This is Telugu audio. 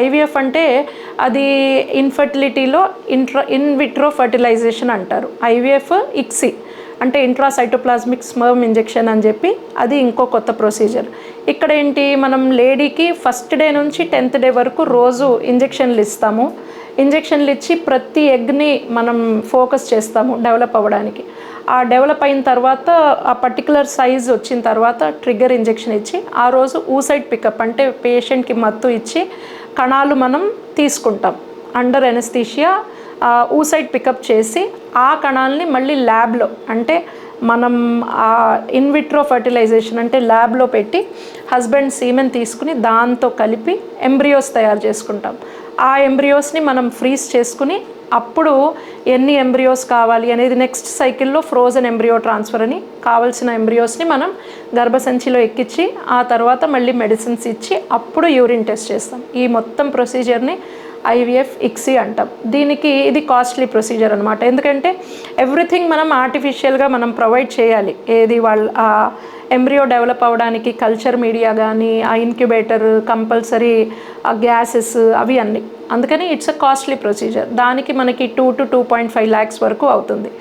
ఐవీఎఫ్ అంటే అది ఇన్ఫర్టిలిటీలో ఇన్ విట్రో ఫర్టిలైజేషన్ అంటారు. ఐవీఎఫ్ ఇక్సీ అంటే ఇంట్రాసైటోప్లాస్మిక్ స్పర్మ్ ఇంజెక్షన్ అని చెప్పి అది ఇంకో కొత్త ప్రొసీజర్. ఇక్కడ ఏంటి, మనం లేడీకి ఫస్ట్ డే నుంచి 10th డే వరకు రోజు ఇంజెక్షన్లు ఇస్తాము. ఇంజెక్షన్లు ఇచ్చి ప్రతి ఎగ్ని మనం ఫోకస్ చేస్తాము డెవలప్ అవ్వడానికి. ఆ డెవలప్ అయిన తర్వాత ఆ పర్టికులర్ సైజ్ వచ్చిన తర్వాత ట్రిగ్గర్ ఇంజెక్షన్ ఇచ్చి ఆ రోజు ఊసైడ్ పికప్ అంటే పేషెంట్కి మత్తు ఇచ్చి కణాలు మనం తీసుకుంటాం అండర్ ఎనస్థీషియా. ఊసైడ్ పికప్ చేసి ఆ కణాలని మళ్ళీ ల్యాబ్లో అంటే మనం ఇన్విట్రో ఫర్టిలైజేషన్ అంటే ల్యాబ్లో పెట్టి హస్బెండ్ సీమెన్ తీసుకుని దాంతో కలిపి ఎంబ్రియోస్ తయారు చేసుకుంటాం. ఆ ఎంబ్రియోస్ని మనం ఫ్రీజ్ చేసుకుని అప్పుడు ఎన్ని ఎంబ్రియోస్ కావాలి అనేది నెక్స్ట్ సైకిల్లో ఫ్రోజన్ ఎంబ్రియో ట్రాన్స్ఫర్ అని కావాల్సిన ఎంబ్రియోస్ని మనం గర్భసంచిలో ఎక్కించి ఆ తర్వాత మళ్ళీ మెడిసిన్స్ ఇచ్చి అప్పుడు యూరిన్ టెస్ట్ చేస్తాం. ఈ మొత్తం ప్రొసీజర్ని ఐవీఎఫ్ ఇక్సీ అంటాం. దీనికి ఇది కాస్ట్లీ ప్రొసీజర్ అనమాట. ఎందుకంటే ఎవ్రీథింగ్ మనం ఆర్టిఫిషియల్గా మనం ప్రొవైడ్ చేయాలి. ఏది వాళ్ళ ఎంబ్రియో డెవలప్ అవ్వడానికి కల్చర్ మీడియా కానీ ఆ ఇంక్యుబేటర్ కంపల్సరీ, ఆ గ్యాసెస్ అవి అన్నీ. అందుకని ఇట్స్ అ కాస్ట్లీ ప్రొసీజర్. దానికి మనకి 2 to 2.5 lakhs వరకు అవుతుంది.